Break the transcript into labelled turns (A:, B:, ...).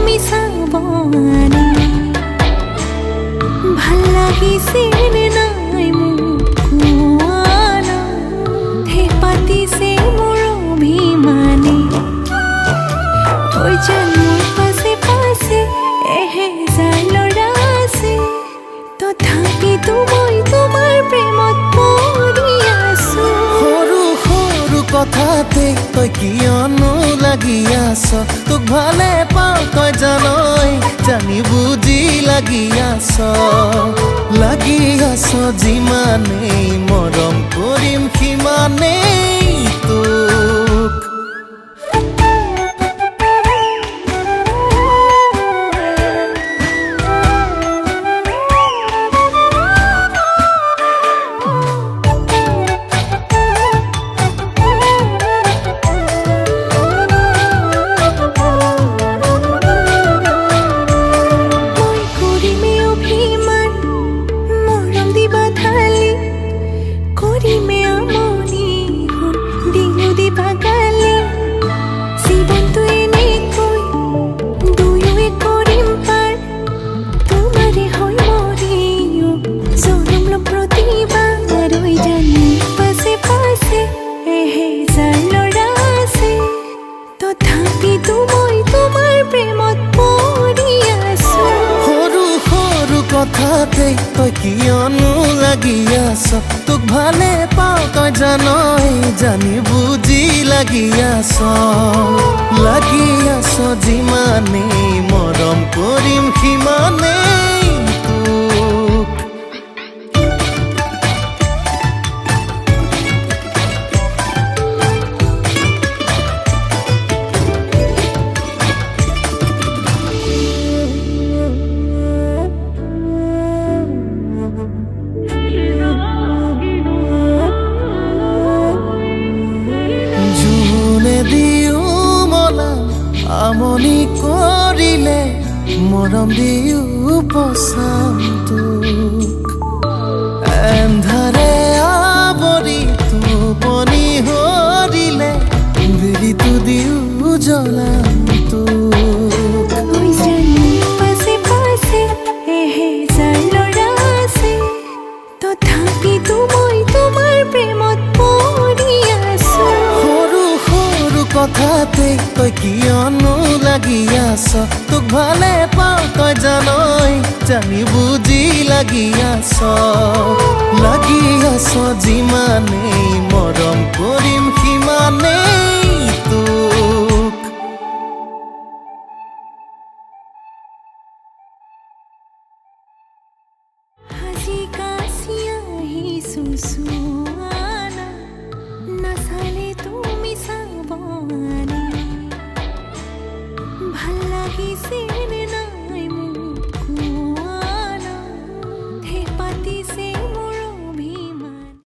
A: তুমি চাবনে ভাল লাগিছে নে নাই মোক কোৱা না হে পাতিছে মোৰ অভিমানে ঐ যেন মোৰ পাছে পাছে এহেজাৰ ল'ৰা আছে তথাপিতো মই তোমাৰ প্ৰেমত পৰি আছো
B: সৰু সৰু কথাতে তই কিয়নো লাগি আছ তোক ভালে পাওঁ তই জানই জানি বুজি লাগি আছ যিমানেই মৰম কৰিম সিমানেই তোক কথাতে তই কিয়নো লাগি আছ তোক ভালে পাওঁ তই জানই জানি বুজি লাগি আছ যিমানেই মৰম কৰিম সিমানেই তোক আমনি কৰিলে মৰম দিও পচাম তোক এন্ধাৰে আৱৰি টোপনি হৰিলে বিৰিটো দিও জ্বলাম তোক
A: পাছে পাছে এহেজাৰ ল'ৰা আছে তথাপিতো মই তোমাৰ প্ৰেমত পৰি আছো
B: সৰু সৰু কথাতে তই কিয়নো লাগি আছ তোক ভালে পাওঁ তই জানই জানি বুজি লাগি আছ যিমানেই মৰম কৰিম সিমানেই তোক
A: হাজি কাছি আহিছো চোৱা না নাচালে তুমি চাবনে ভাল লাগিছে